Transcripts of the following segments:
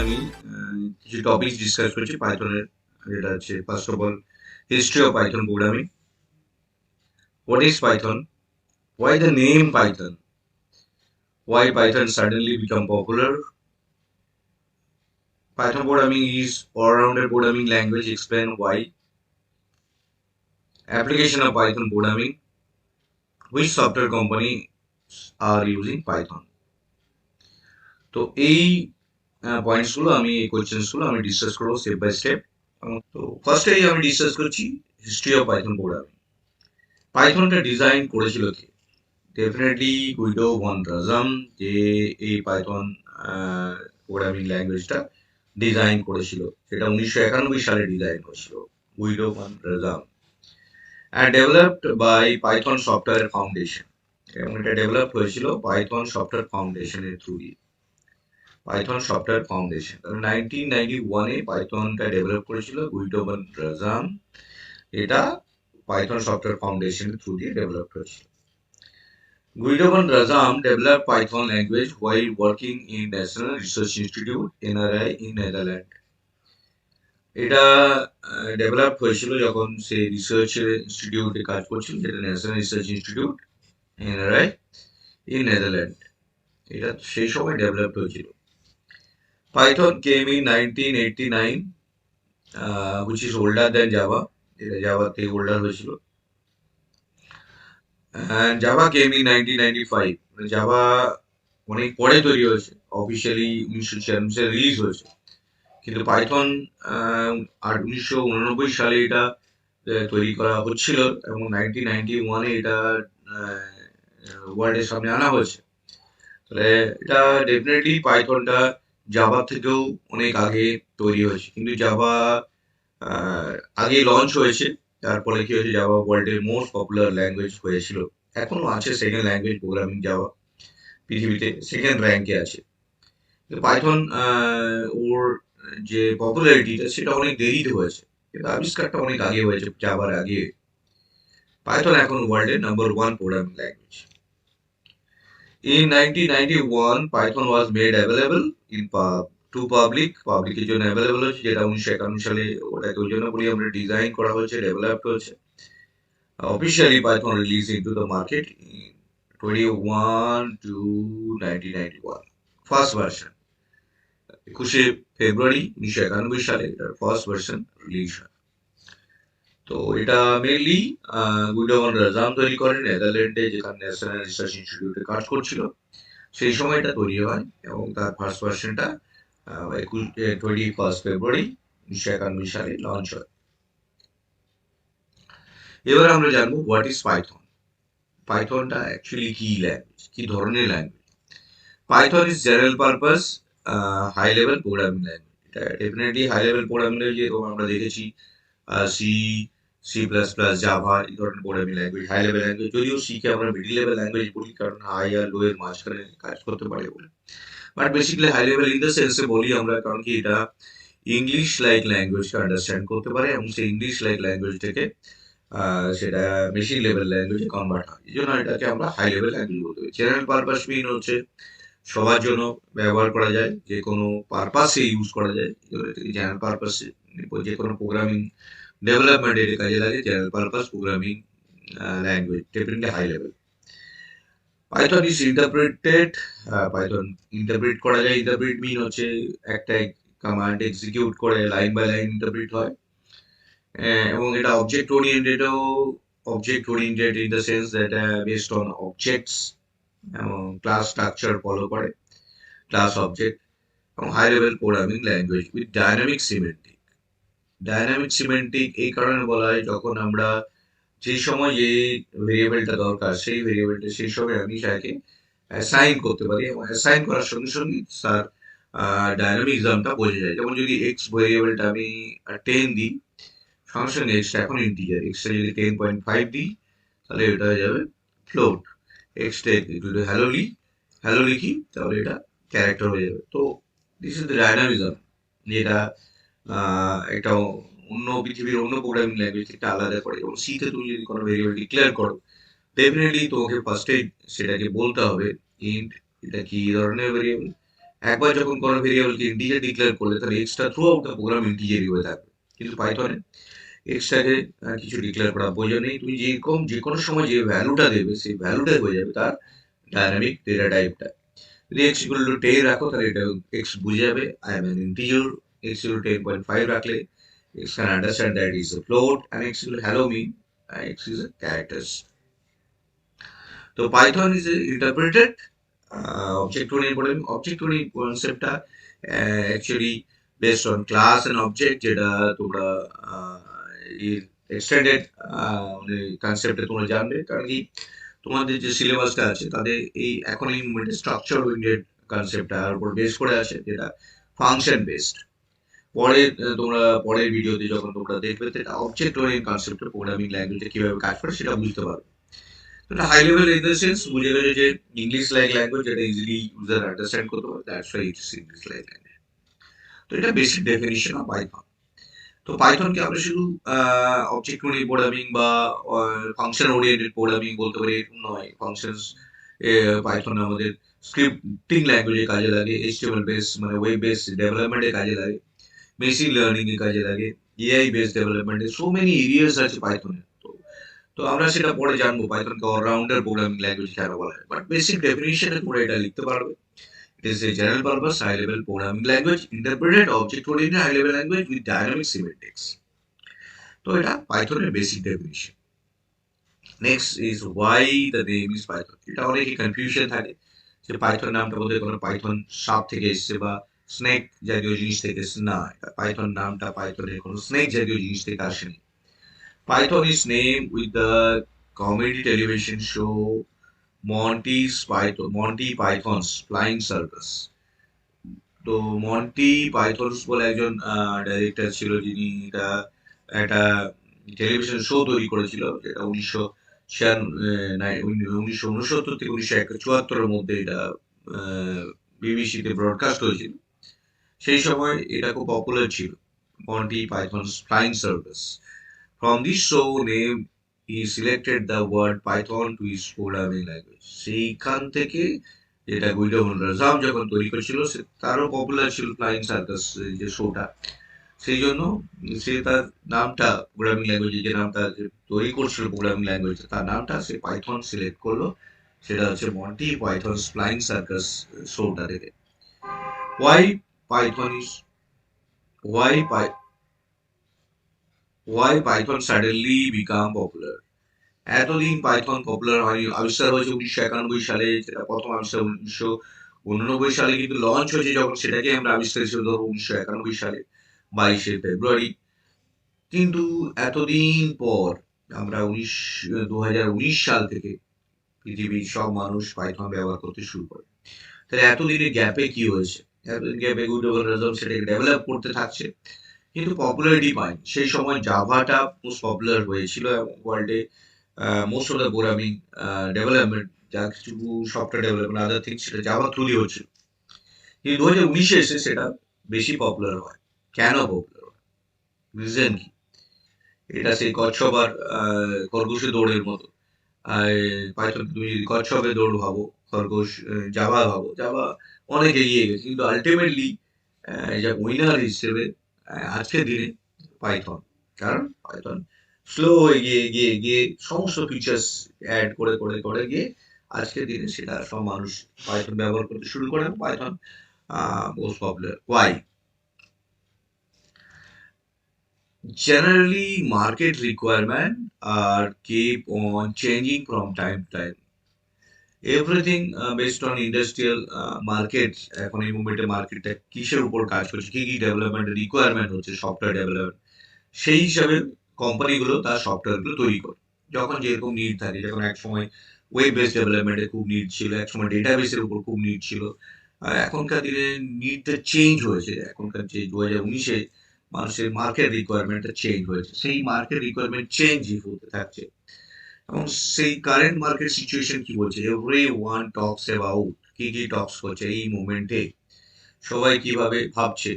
আমি কিছু topics discuss করছি পাইথনের। যেটা হচ্ছে first of all history of Python programming. What is Python? Why the name Python? Why Python suddenly become popular? Python programming is all-rounded programming language. Explain why. Application of Python programming. Which software companies are using Python? তো এই পয়েন্টসগুলো এই কোয়েশ্চেন্সগুলো আমি discuss করবো step by step. তো ফার্স্টেই আমি discuss করছি history of Python programming. পাইথনটা ডিজাইন করেছিল কে? ডেফিনেটলি গুইডো ভন রাজাম, যে এই পাইথন প্রোগ্রামিং ল্যাঙ্গুয়েজটা ডিজাইন করেছিল, সেটা 1991 সালে ডিজাইন করেছিল Guido van Rossum, and developed by Python software foundation. এবং এটা ডেভেলপ হয়েছিল পাইথন সফটওয়্যার ফাউন্ডেশনের থ্রু দিয়ে। পাইথন সফটওয়্যার ফাউন্ডেশন 1991-এ পাইথনটা ডেভেলপ করেছিল গুইডো ভন রাজাম। এটা পাইথন সফটওয়্যার ফাউন্ডেশনের থ্রু দিয়ে ডেভেলপ হয়েছিল। Guido van Razam developed Python language while working in National Research Institute NRI in Netherlands. এটা ডেভেলপ হয়েছিল যখন সে রিসার্চ ইনস্টিটিউটে কাজ করছিল, যেটা national research institute NRI in Netherlands। এটা সেই সময় ডেভেলপ হয়েছিল। Python came in 1989, which is older than Java। এটা জাভা থেকে older হয়েছিল। And Java came in 1995। Java অনেক পরে তৈরি হয়েছে, অফিসিয়ালি 1996 সালে রিলিজ হয়েছে, কিন্তু পাইথন আর 1989 সালে এটা তৈরি করা হচ্ছিল এবং 1991-এ এটা ওয়ার্ল্ডের সামনে আনা হয়েছে। তাহলে এটা ডেফিনেটলি পাইথনটা জাভা থেকেও অনেক আগে তৈরি হয়েছে, কিন্তু জাভা আগে লঞ্চ হয়েছে, তারপরে কি হয়েছে, জাভা ওয়ার্ল্ডের মোস্ট পপুলার ল্যাঙ্গুয়েজ হয়েছিল। এখনো আছে সেকেন্ড ল্যাঙ্গুয়েজ প্রোগ্রামিং জাভা, পৃথিবীতে সেকেন্ড র্যাঙ্কে আছে। পাইথন ওর যে পপুলারিটিটা সেটা অনেক দেরিতে হয়েছে, কিন্তু আবিষ্কারটা অনেক আগে হয়েছে, জাভার আগে। পাইথন এখন ওয়ার্ল্ডের number 1 programming language. In 1991, Python was made available in to public। পাবলিকের জন্য অ্যাভেলেবল হয়েছে, যেটা 1951 সালে ওটাকে ওই জন্য বলি আমরা ডিজাইন করা হয়েছে, ডেভেলপ হয়েছে। Officially, Python released into the market in 21 to 1991। First version 21 ফেব্রুয়ারি 1991 সালে এটার ফার্স্ট ভার্সন রিলিজ হয়। তো এটা মেনলি গুইডো ভন রাজাম তৈরি করেন নেদারল্যান্ডে, যেখানে ন্যাশনাল রিসার্চ ইনস্টিটিউটে কাজ করছিল সেই সময় এটা তৈরি হয়, এবং তার ফার্স্ট ভার্সনটা 21 ফেব্রুয়ারি 1991 সালে লঞ্চ হয়। এবার আমরা জানবো হোয়াট ইজ পাইথন। পাইথনটা অ্যাকচুয়ালি কি ল্যাঙ্গুয়েজ, কি ধরনের language? Python is general purpose high level programming language. এটা definitely high level programming language, যেরকম আমরা দেখেছি C, C plus plus, Java, এই ধরনের programming language high level language. যদিও সিকে আমরা মিডিল লেভেল ল্যাঙ্গুয়েজ বলি, কারণ হাই আর লো এর মাঝখানে কাজ করতে পারে বলে, but basically high level in the সেন্সে বলি আমরা, কারণ কি এটা ইংলিশ লাইক ল্যাঙ্গুয়েজকে আন্ডারস্ট্যান্ড করতে পারে, এবং সেই ইংলিশ লাইক ল্যাঙ্গুয়েজটাকে সেটা মেশিন লেভেল ল্যাঙ্গুয়েজে কনভার্ট হয়, এই জন্য এটাকে আমরা হাই লেভেল ল্যাঙ্গুয়েজ বলতে পারি। জেনারেল পারপাস মিন হচ্ছে সবার জন্য ব্যবহার করা যায়, যে কোনো পারপাসে ইউজ করা যায়, জেনারেল পারপাসে যে কোনো প্রোগ্রামিং ডেভেলপমেন্ট এর কাজে লাগে। General purpose programming language definitely high level. Python is interpreted. Python interpret করা যায়। ইন্টারপ্রেট মিন হচ্ছে একটা কমান্ড এক্সিকিউট করে লাইন বাই লাইন ইন্টারপ্রেট হয়, এবং এটা অবজেক্ট ওরিয়েন্টেডও, object oriented in the sense that based on objects, এবং ক্লাস স্ট্রাকচার ফলো করে, ক্লাস অবজেক্ট, এবং high level programming language with dynamic semantic. Dynamic semantic এই কারণে বলা হয়, যখন আমরা যে সময় যে ভেরিয়েবলটা দরকার সেই ভেরিয়েবলটা সেই সময় আমি তাকে অ্যাসাইন করতে পারি, এবং অ্যাসাইন করার সঙ্গে সঙ্গে তার ডাইনামিজমটা বোঝা যায়। যেমন যদি এক্স ভেরিয়েবলটা আমি 10 দিই, সঙ্গে সঙ্গে এক্সটা এখন ইন্টিজার, এক্সটা যদি 10.5 দিই তাহলে এটা হয়ে যাবে ফ্লোট। এক্সটা যদি হ্যালো লিখি তাহলে এটা ক্যারেক্টার হয়ে যাবে। তো দিস ইজ দ্য ডাইনামিজম, যেটা একটা অন্য পৃথিবীর অন্য প্রোগ্রামিং ল্যাঙ্গুয়েজ থেকে আলাদা করে। এবং সিতে তুমি যদি কোনো ভেরিয়েবল ডিক্লেয়ার করো, ডেফিনেটলি তোমাকে ফার্স্টে সেটাকে বলতে হবে ইন্ট, এটা কি ধরনের ভেরিয়েবল, একবার যখন কোনো ভেরিয়েবলকে ইন্টিজার ডিক্লেয়ার করলে তাহলে এক্সটা থ্রু আউট দ্য প্রোগ্রাম ইন্টিজারই হয়ে থাকবে। কিন্তু পাইথনে এক্সটাকে কিছু ডিক্লেয়ার করার প্রয়োজন নেই। তুমি যেরকম যে কোনো সময় যে ভ্যালুটা দেবে সেই ভ্যালুটাই হয়ে যাবে তার ডায়নামিক ডেটা টাইপটা। যদি এক্স ইকুয়াল টু 10 রাখো তাহলে এটা এক্স বুঝে যাবে I am an integer. X equal to 10.5 রাখলে x can understand that is a float and x will hello me x is a characters. তো Python is interpreted object oriented programming. object oriented কনসেপ্টটা actually based on class and object, যেটা তোমরা extended মানে কনসেপ্টে তোমরা জানবে। কারণ কি তোমাদের যে সিলেবাসটা আছে তাদের এখন এই মুভমেন্টে স্ট্রাকচার ওরিয়েন্টেড কনসেপ্টটার উপর বেস করে আছে, যেটা ফাংশন বেসড। পরে তোমরা পরের ভিডিওতে যখন তোমরা দেখবে এটা অবজেক্ট ওরিয়েন্টেড কনসেপ্টে প্রোগ্রামিং ল্যাঙ্গুয়েজে কিভাবে কাজ করে সেটা বুঝতে পারবে। এটা high level in the sense বুঝে গেছে যে ইংলিশ লাইক ল্যাঙ্গুয়েজ, যেটা ইজিলি ইউজার আন্ডারস্ট্যান্ড করতে পারে, that's why it's English like language. তো এটা বেসিক ডেফিনিশন অফ পাইথন। তো পাইথনকে আমরা শুধু অবজেক্ট ওরিয়েন্টেড প্রোগ্রামিং বা ফাংশন ওরিয়েন্টেড প্রোগ্রামিং বলতে পারি এরকম নয়। ফাংশনস পাইথন আমাদের স্ক্রিপ্টিং ল্যাঙ্গুয়েজে কাজে লাগে, এইচটিএমএল বেস মানে ওয়েব বেস ডেভেলপমেন্টে কাজে লাগে, মেশিন লার্নিং এ কাজে লাগে, এআই বেস ডেভেলপমেন্টে, সো মেনি এরিয়াস আছে পাইথনে। তো আমরা সেটা পরে জানবো পাইথনকে অলরাউন্ডার প্রোগ্রামিং ল্যাঙ্গুয়েজ কেন বলা হয়, বাট বেসিক ডেফিনিশনে তোমরা এটা লিখতে পারবে। It is a general purpose high level programming language, interpreted object oriented high level language with dynamic semantics. তো এটা পাইথনের basic definition. Next is why the name is Python. এটা অনেকে কনফিউশন থাকে যে পাইথন নামটা বোধহয় কোনো পাইথন সাপ থেকে এসেছে বা স্নেক জাতীয় জিনিস থেকে এসেছে। না, পাইথন নামটা পাইথনের কোনো স্নেক জাতীয় জিনিস থেকে আসেনি। Python is named with the comedy television show Monty Python's Flying Circus. তো মন্টি পাইথনস বলে একজন ডাইরেক্টর ছিল, যিনি এটা একটা টেলিভিশন শো তৈরি করেছিল, যেটা 1969 থেকে 1974 মধ্যে এটা বিবিসিতে ব্রডকাস্ট হয়েছিল। সেই সময় এটা খুব পপুলার ছিল, Monty Python's Flying Circus. From this show name he selected the word Python to his programming language. সেইখান থেকে যেটা গুইডো রাজাম যখন তৈরি করেছিল তারও পপুলার ছিল ফ্লাইং সার্কাস যে শোটা, সেই জন্য সে তার নামটা প্রোগ্রামিং ল্যাঙ্গুয়েজে যে নামটা তৈরি করছিল প্রোগ্রামিং ল্যাঙ্গুয়েজ তার নামটা সে পাইথন সিলেক্ট করলো, সেটা হচ্ছে মন্টি পাইথনস ফ্লাইং সার্কাস শোটা থেকে। Why Python is why py Why Python suddenly become popular? এতদিন পাইথন পপুলার হয়নি। আবিষ্কার হয়েছে 1991 সালে, যেটা প্রথম আবিষ্কার 1989 সালে, কিন্তু লঞ্চ হয়েছে যখন সেটাকে আমরা আবিষ্কার হিসেবে ধরবো 1991 সালে 22শে ফেব্রুয়ারি। কিন্তু এতদিন পর আমরা 2019 সাল থেকে পৃথিবীর সব মানুষ পাইথন ব্যবহার করতে শুরু করে। তাহলে এতদিনের গ্যাপে কি হয়েছে? এতদিন গ্যাপে গুগল সেটাকে ডেভেলপ করতে থাকছে, কিন্তু পপুলারিটি পায়নি। সেই সময় জাভাটা মোস্ট পপুলার হয়েছিল এবং ওয়ার্ল্ডে most of the programming development, যা কিছু সফটওয়্যার ডেভেলপমেন্ট আদার থিংস সেটা জাভা থ্রুই হচ্ছিল। কিন্তু 2019 এসে সেটা বেশি পপুলার হয়। কেন পপুলার হয়? রিজন কি? এটা সেই কচ্ছপ আর খরগোশের দৌড়ের মতো। পাইথন তুমি যদি কচ্ছপের দৌড় ভাবো, খরগোশ জাভা ভাবো, জাভা অনেক এগিয়ে গেছে, কিন্তু আলটিমেটলি যা উইনার হিসেবে আজকের দিনে পাইথন। কারণ পাইথন স্লো এগিয়ে এগিয়ে এগিয়ে সমস্ত ফিচার্স অ্যাড করে করে করে গিয়ে আজকের দিনে সেটা সব মানুষ পাইথন ব্যবহার করতে শুরু করে। Python most popular. Why? Generally, market requirement are keep on changing from time to time. Everything based on industrial market. এখন এই মুভমেন্টে মার্কেটটা কিসের উপর কাজ করছে, কি কি ডেভেলপমেন্টের রিকোয়ারমেন্ট হচ্ছে, সফটওয়্যার ডেভেলপমেন্ট, সেই হিসাবে কোম্পানিগুলো তার সফটওয়্যারগুলো তৈরি করে যখন যেরকম নিড থাকে। যখন এক সময় ওয়েব বেস ডেভেলপমেন্টের খুব নিড ছিল, এক সময় ডেটাবেসের উপর খুব নিড ছিল, এখনকার দিনে নিডটা চেঞ্জ হয়েছে। এখনকার যে 2019-এ মানুষের মার্কেট রিকোয়ারমেন্টটা চেঞ্জ হয়েছে, সেই মার্কেট রিকোয়ারমেন্ট চেঞ্জই হতে থাকছে। এবং সেই কারেন্ট মার্কেট সিচুয়েশন কি বলছে, এভরি ওয়ান টক্স অ্যাবাউট, কি কি টক্স করছে এই মুভমেন্টে, সবাই কিভাবে ভাবছে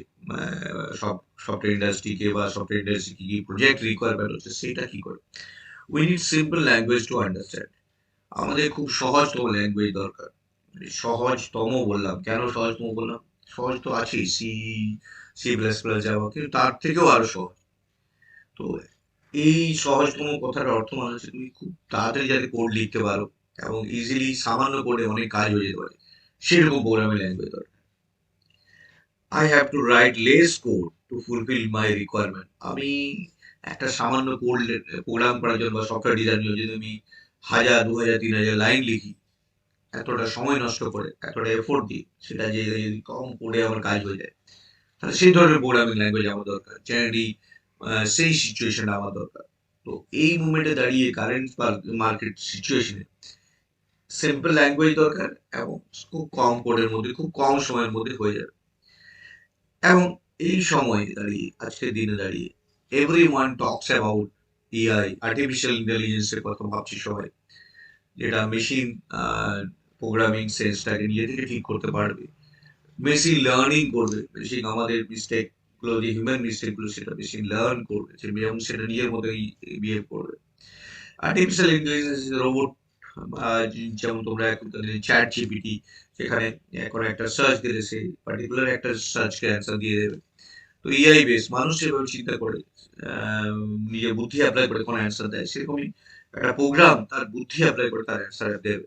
সব সফটওয়্যার ইন্ডাস্ট্রিকে বা সফটওয়্যার ইন্ডাস্ট্রি কি কি প্রজেক্ট রিকোয়ারমেন্ট হচ্ছে সেটা কি করে। We need simple language to understand. আমাদের খুব সহজতম ল্যাঙ্গুয়েজ দরকার। সহজতম বললাম, কেন সহজতম বললাম? সহজ তো আছেই, সি প্লাস প্লাস যাওয়া, কিন্তু তার থেকেও আরো সহজ। তো এই সহজতম কথার অর্থ মানে হচ্ছে তুমি খুব তাড়াতাড়ি যাতে কোড লিখতে পারো এবং ইজিলি সামান্য কোডে অনেক কাজ হয়ে যেতে পারে, সেরকম প্রোগ্রামিং ল্যাঙ্গুয়েজ দরকার। I have to right less code two fulfil my requirement. আমি একটা সামান্য কোড প্রোগ্রাম করার জন্য বা সফটওয়্যার ডিজাইনের জন্য যদি আমি 1000, 2000, 3000 লাইন লিখি, এতটা সময় নষ্ট করে, এতটা এফোর্ট দিই, সেটা যে যদি কম কোডে আমার কাজ হয়ে যায়, তাহলে সেই ধরনের প্রোগ্রামিং ল্যাঙ্গুয়েজ আমার দরকার। জেনারেলি সেই সিচুয়েশন আমার দরকার। তো এই মুমেন্টে দাঁড়িয়ে কারেন্ট মার্কেট সিচুয়েশনে সিম্পল ল্যাঙ্গুয়েজ দরকার এবং খুব কম কোডের মধ্যে খুব কম সময়ের মধ্যে হয়ে যাবে। এবং এই সময়ে দাঁড়িয়ে, আজকের দিনে দাঁড়িয়ে, every one talks about AI, artificial ইন্টেলিজেন্সের কথা ভাবছি সবাই, যেটা মেশিন প্রোগ্রামিং সেন্সটাকে নিজে থেকে ঠিক করতে পারবে, মেশিন লার্নিং করবে, মেশিন আমাদের মিস্টেক গুলো, যে হিউম্যান মিস্টেক গুলো, সেটা মেশিন লার্ন করবে এবং সেটা নিজের মতোই বিহেভ করবে। আর্টিফিশিয়াল ইন্টেলিজেন্স রোবট, যেমন তোমরা এখন চ্যাট জিপিটি, সেখানে এখন একটা সার্চ দিলে সে পার্টিকুলার একটা সার্চকে অ্যান্সার দিয়ে দেবে। তো এআই বেস, মানুষ যেভাবে চিন্তা করে, নিজের বুদ্ধি অ্যাপ্লাই করে কোনো অ্যান্সার দেয়, সেরকমই একটা প্রোগ্রাম তার বুদ্ধি অ্যাপ্লাই করে তার অ্যান্সার দেবে।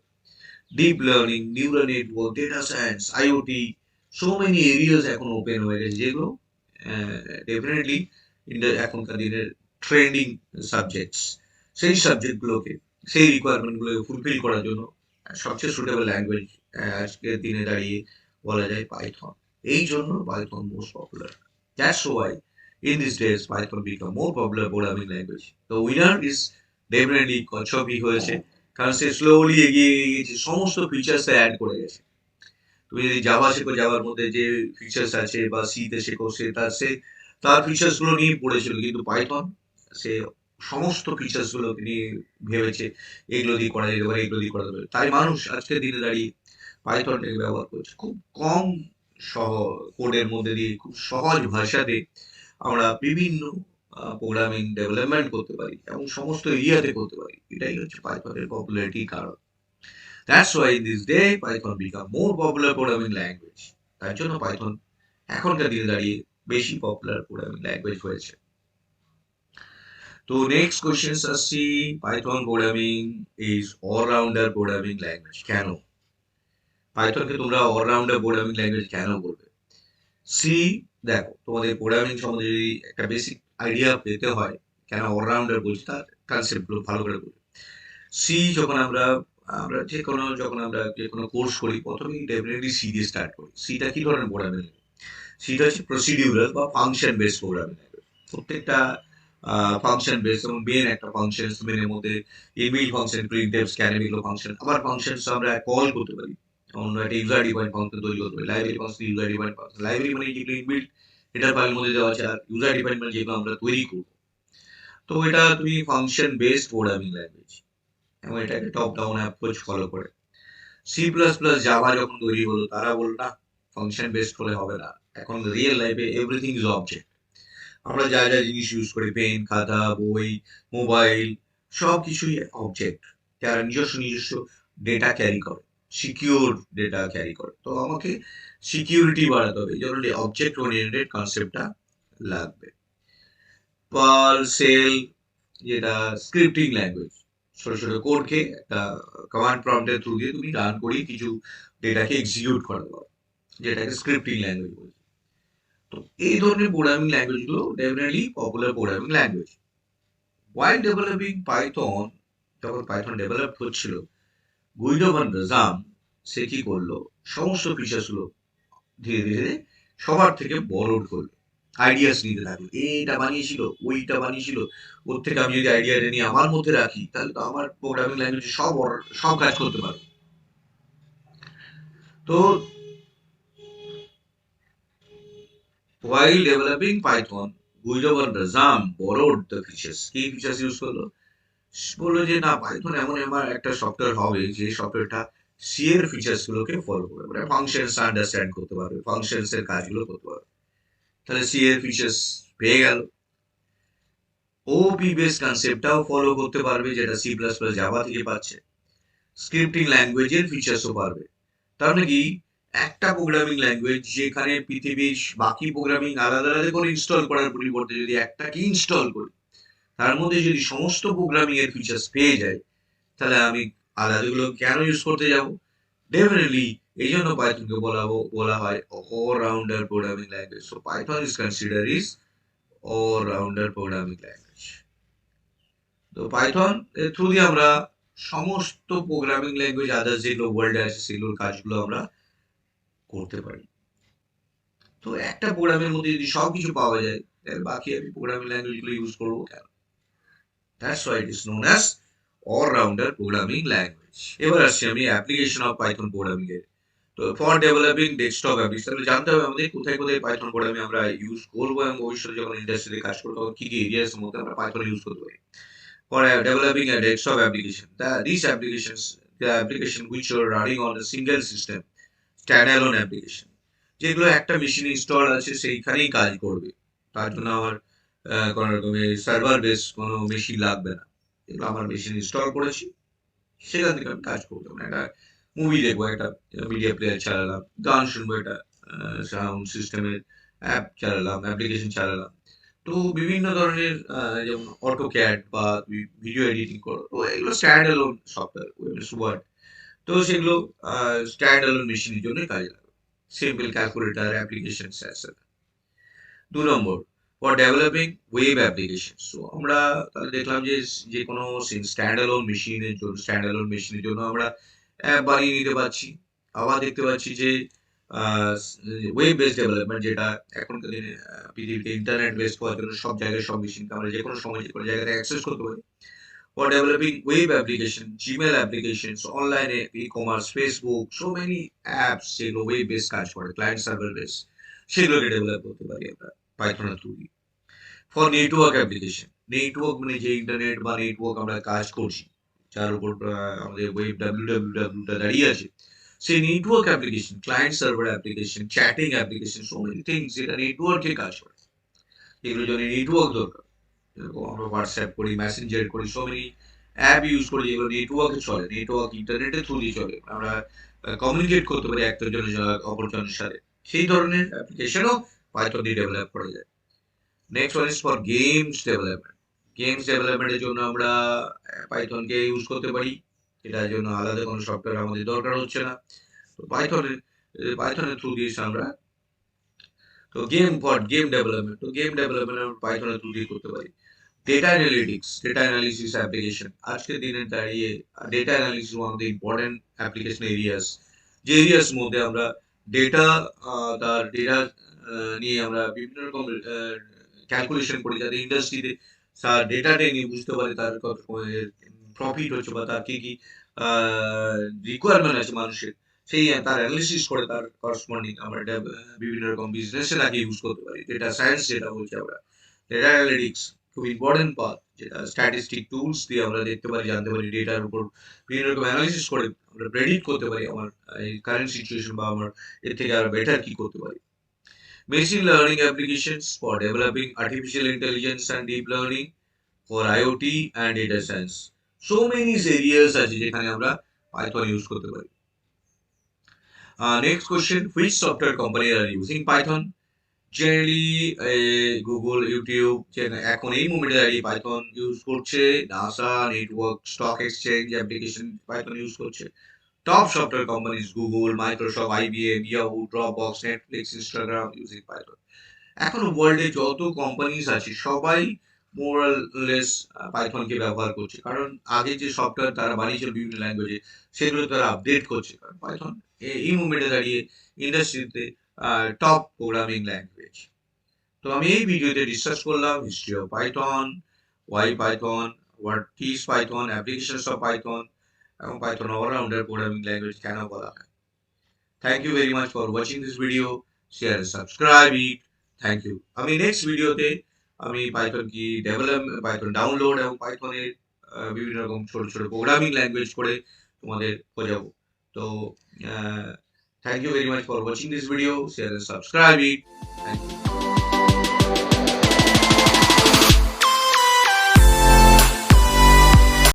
Deep learning, neural network, data science, IoT, so many areas এখন ওপেন হয়ে গেছে, যেগুলো ডেফিনেটলি এখনকার দিনের ট্রেন্ডিং সাবজেক্টস। সেই সাবজেক্টগুলোকে, সেই রিকোয়ারমেন্টগুলোকে ফুলফিল করার জন্য সবচেয়ে সুটেবল ল্যাঙ্গুয়েজ আজকের দিনে দাঁড়িয়ে বলা যায় পাইথন। এই জন্য Python most popular. That's why in these days Python become more popular programming language. The winner is definitely কচ্ছপই হয়েছে, কারণ সে স্লোলি এগিয়ে গিয়েছে, সমস্ত ফিচার্স অ্যাড করে গেছে। তুমি যদি জাভা শেখো, জাভার মধ্যে যে ফিচার্স আছে, বা সি তে শেখো, তার ফিচার্স গুলো নিয়ে পড়েছিল, কিন্তু পাইথন সে সমস্ত ফিচার্স গুলো নিয়ে ভেবেছে এগুলো দিয়ে করা যেতে পারে, এগুলো দিয়ে করা যেতে পারে। তাই মানুষ আজকের দিনে দাঁড়িয়ে পাইথনটাকে ব্যবহার করছে। খুব কম সহ কোডের মধ্যে দিয়ে, খুব সহজ ভাষাতে আমরা বিভিন্ন প্রোগ্রামিং ডেভেলপমেন্ট করতে পারি এবং সমস্ত এরিয়াতে করতে পারি। এটাই হচ্ছে পাইথনের পপুলারিটির কারণ। That's why in this day Python become more popular programming language. তার জন্য পাইথন এখনকার দিনে দাঁড়িয়ে বেশি পপুলার প্রোগ্রামিং ল্যাঙ্গুয়েজ হয়েছে। তো নেক্সট কোশ্চেন আসছি, Python programming is allrounder programming language. কেন পাইথনকে তোমরা অলরাউন্ডার প্রোগ্রামিং ল্যাঙ্গুয়েজ কেন বলবে? সি, দেখো, তোমাদের প্রোগ্রামিং সম্বন্ধে যদি একটা বেসিক আইডিয়া পেতে হয় কেন অলরাউন্ডার বলছি, তার কনসেপ্ট গুলো ভালো করে বলি। সি যখন আমরা আমরা যে কোনো কোর্স করি, প্রথমেই ডেফিনেটলি সি দিয়ে স্টার্ট করি। সিটা কি ধরনের প্রোগ্রামিং? সিটা হচ্ছে প্রসিডিউরাল বা ফাংশন বেস প্রোগ্রামিং। প্রত্যেকটা ফাংশন বেস, যেমন মেন একটা ফাংশন, মেনের মধ্যে ইনবিল্ট ফাংশন, প্রিন্টএফ, স্ক্যানএফ, এগুলো ফাংশন। আবার ফাংশন আমরা কল করতে পারি, অন্য একটা ইউজার ডিফাইন্ড ফাংশন তৈরি করতে পারি। Library function, user defined function. Library মানে যেগুলো ইনবিল্ট এটার ফাইলের মধ্যে দেওয়া আছে, আর ইউজার ডিফাইন্ড মানে যেগুলো আমরা তৈরি করবো। তো এটা তুমি ফাংশন বেসড প্রোগ্রামিং ল্যাঙ্গুয়েজ, এবং এটাকে টপ ডাউন অ্যাপ্রোচ ফলো করে। সি প্লাস প্লাস জাভা যখন তৈরি হলো, তারা বলল না, ফাংশন বেসড হলে হবে না, এখন রিয়েল লাইফে এভরিথিং ইজ অবজেক্ট। আমরা যা যা জিনিস ইউজ করি, পেন, খাতা, বই, মোবাইল, সব কিছুই অবজেক্ট, যারা নিজস্ব নিজস্ব ডেটা ক্যারি করে, সিকিউর ডেটা ক্যারি করে। তো আমাকে সিকিউরিটি বাড়াতে হবে, এই জন্য অবজেক্ট ওরিয়েন্টেড কনসেপ্টটা লাগবে। পার্ল, সেল, যেটা স্ক্রিপ্টিং ল্যাঙ্গুয়েজ, ছোট ছোট কোডকে একটা কমান্ড প্রম্পটের থ্রু দিয়ে তুমি রান করি কিছু ডেটাকে এক্সিকিউট করা দাও, যেটাকে স্ক্রিপ্টিং ল্যাঙ্গুয়েজ বলছে। তো এই ধরনের প্রোগ্রামিং ল্যাঙ্গুয়েজ গুলো definitely popular programming language. While developing Python, যখন পাইথন ডেভেলপ হচ্ছিল, গুইডো ভান রাজাম সে কি করলো, সমস্ত ফিচার্স গুলো ধীরে ধীরে সবার থেকে বরোড করলো, আইডিয়াস নিতে থাকলো। এইটা বানিয়েছিল, ওইটা বানিয়েছিল, ওর থেকে আমি যদি আইডিয়াটা নিয়ে আমার মধ্যে রাখি, তাহলে তো আমার প্রোগ্রামিং ল্যাঙ্গুয়েজ সব কাজ করতে পারবে। তো while developing Python, গুইডো ভান রাজাম borrowed the features। কি ফিচার্স ইউজ করলো? বললো যে না, পাইথন এমন এমন একটা সফটওয়্যার হবে যে সফটওয়্যারটা সি এর ফিচার্স গুলোকে ফলো করবে, মানে ফাংশনস আন্ডারস্ট্যান্ড করতে পারবে, ফাংশনস এর কাজগুলো করতে পারবে। তাহলে সি এর ফিচার্স পেয়ে গেল। ওপি বেস কনসেপ্টটাও ফলো করতে পারবে, যেটা সি প্লাস প্লাস জাভা থেকে পাচ্ছে। স্ক্রিপ্টিং ল্যাঙ্গুয়েজের ফিচার্সও পারবে। তার মানে কি, একটা প্রোগ্রামিং ল্যাঙ্গুয়েজ যেখানে পৃথিবীর বাকি প্রোগ্রামিং আলাদা আলাদা করে ইনস্টল করার পরিবর্তে যদি একটাকে ইনস্টল করি, তার মধ্যে যদি সমস্ত প্রোগ্রামিং এর ফিচার্স পেয়ে যাই, তাহলে আমি আলাদাগুলো কেন ইউজ করতে যাব? ডেফিনেটলি এই জন্য পাইথনকে বলা হয় allrounder programming language. So Python is consider is allrounder programming language. তো পাইথন এর থ্রু দিয়ে আমরা সমস্ত প্রোগ্রামিং ল্যাঙ্গুয়েজ আদার্স যেগুলো ওয়ার্ল্ডে আছে সেগুলোর কাজগুলো আমরা করতে পারি। তো একটা প্রোগ্রামের মধ্যে যদি সবকিছু পাওয়া যায়, তাহলে বাকি আমি প্রোগ্রামিং ল্যাঙ্গুয়েজগুলো ইউজ করবো কেন? That's why it is known as allrounder programming language. এবার আসছি আমি অ্যাপ্লিকেশন অফ পাইথন প্রোগ্রামিং এর। তো ফর ডেভেলপিং ডেস্কটপ অ্যাপ্লিকেশন, তাহলে জানতে হবে আমাদের কোথায় কোথায় পাইথন প্রোগ্রামিং আমরা ইউজ করবো এবং ভবিষ্যতে যখন ইন্ডাস্ট্রিতে কাজ করবো তখন কি কি এরিয়াস মধ্যে আমরা পাইথন ইউজ করতে পারি। For developing a desktop application, these applications, the application which are running on a single system, standalone application, যেগুলো একটা মেশিনে ইনস্টল আছে সেইখানেই কাজ করবে, তার জন্য আমার কোনো রকমের সার্ভার বেস কোনো মেশিন লাগবে না। এগুলো আমার মেশিন ইনস্টল করেছি, সেখান থেকে আমি কাজ করতে পারি। একটা মুভি দেখবো, একটা মিডিয়া প্লেয়ার চালালাম, গান শুনবো, একটা সাউন্ড সিস্টেমের অ্যাপ চালালাম, অ্যাপ্লিকেশন চালালাম। তো বিভিন্ন ধরনের যেমন অটো ক্যাড বা ভিডিও এডিটিং করো, তো এগুলো স্ট্যান্ড অ্যালোন সফটওয়্যার, ওয়ার্ড। তো সেগুলো স্ট্যান্ড অ্যালোন মেশিনের জন্য কাজে লাগে, simple calculator application etcetera. 2 number, for developing web application. So আমরা তাহলে দেখলাম যে যে কোনো স্ট্যান্ড অ্যালোন মেশিনের জন্য আমরা অ্যাপ বানিয়ে নিতে পারছি। আবার দেখতে পাচ্ছি যে ওয়েব বেসড ডেভেলপমেন্ট, যেটা এখনকার দিনে পৃথিবীতে ইন্টারনেট বেসড হওয়ার জন্য সব জায়গায় সব মেশিনকে আমরা যে কোনো সময় যে কোনো জায়গাতে অ্যাক্সেস করতে পারি। For developing web application, Gmail applications, অনলাইনে e commerce, Facebook, so many apps যেগুলো ওয়েব বেস কাজ করে, ক্লায়েন্ট সার্ভার বেস, সেগুলোকে ডেভেলপ করতে পারি আমরা পাইথনের থ্রু দিয়ে। ফর নেটওয়ার্ক অ্যাপ্লিকেশন, নেটওয়ার্ক মানে যে ইন্টারনেট বা নেটওয়ার্ক আমরা কাজ করছি, যার উপর আমাদের ওয়েব www দাঁড়িয়ে আছে, সেই network application, client server application, chatting application, so many things যেটা নেটওয়ার্কে কাজ করে, এগুলোর জন্য নেটওয়ার্ক দরকার। যেরকম আমরা হোয়াটসঅ্যাপ করি, মেসেঞ্জার করি, সো মেনি অ্যাপ ইউজ করি যেগুলো নেটওয়ার্কে চলে, নেটওয়ার্ক ইন্টারনেটের থ্রু দিয়ে চলে, আমরা কমিউনিকেট করতে পারি একজনের অপরজনের সাথে, সেই ধরনের অ্যাপ্লিকেশনও পাইথন দিয়ে ডেভেলপ করা যায়। Next one is for games development. Games ডেভেলপমেন্টের জন্য আমরা পাইথনকে ইউজ করতে পারি, এটার জন্য আলাদা কোনো সফটওয়্যার আমাদের দরকার হচ্ছে না। তো পাইথনের থ্রু দিয়ে আমরা, তো গেম ডেভেলপমেন্ট, তো গেম ডেভেলপমেন্ট আমরা পাইথনের থ্রু দিয়ে করতে পারি। Data analytics, data analysis application, আজকের দিনে দাঁড়িয়ে data analysis one of the important application areas, যে এরিয়াস মধ্যে আমরা ডেটা, তার ডেটা নিয়ে আমরা বিভিন্ন রকম ক্যালকুলেশন করি, যাতে ইন্ডাস্ট্রিতে তার ডেটাটা নিয়ে বুঝতে পারে তার কত প্রফিট হচ্ছে বা তার কি কি রিকোয়ারমেন্ট আছে মানুষের, সেই তার অ্যানালিসিস করে তার করসপন্ডিং আমরা এটা বিভিন্ন রকম বিজনেসে তাকে ইউজ করতে পারি। ডেটা সায়েন্স যেটা বলছি আমরা, ডেটা অ্যানালিটিক্স খুব ইম্পর্টেন্ট পার্ট, যেটা স্ট্যাটিস্টিক টুলস দিয়ে আমরা দেখতে পারি, জানতে পারি, ডেটার উপর বিভিন্ন রকম অ্যানালিসিস করে আমরা প্রেডিক্ট করতে পারি আমার এই কারেন্ট সিচুয়েশন বা আমার এর থেকে আরো বেটার কি করতে পারি। Machine learning applications for developing artificial intelligence and deep learning for IoT and data science. So many areas আছে যেখানে আমরা Python ইউজ করতে পারি। Next question, which software company are using Python? Generally Google, YouTube, এখন এই মোমেন্টে দাঁড়িয়ে Python use করছে, NASA, network, stock exchange application Python use করছে। Top software companies Google, Microsoft, IBM, Yahoo, Dropbox, Netflix, Instagram using Python. এখন ওয়ার্ল্ডে যত companies আছে সবাই মোরাললেস পাইথনকে ব্যবহার করছে, কারণ আগে যে সফটওয়্যার তারা বানিয়েছিল বিভিন্ন ল্যাঙ্গুয়েজে সেগুলো তারা আপডেট করছে, কারণ পাইথন এই মুভমেন্টে দাঁড়িয়ে ইন্ডাস্ট্রিতে টপ প্রোগ্রামিং ল্যাঙ্গুয়েজ। তো আমি এই ভিডিওতে ডিসকাস করলাম history of Python, why Python, what is Python, applications of Python, এবং পাইথন অলরাউন্ডার প্রোগ্রামিং ল্যাঙ্গুয়েজ কেন বলা হয়। Thank you very much for watching this video, share subscribe it, thank you. আমি নেক্সট ভিডিওতে আমি পাইথন কি Python download এবং পাইথনের বিভিন্ন রকম ছোট ছোট প্রোগ্রামিং ল্যাঙ্গুয়েজ করে তোমাদের বোঝাবো। তো thank you very much for watching this video, share subscribe it, thank you.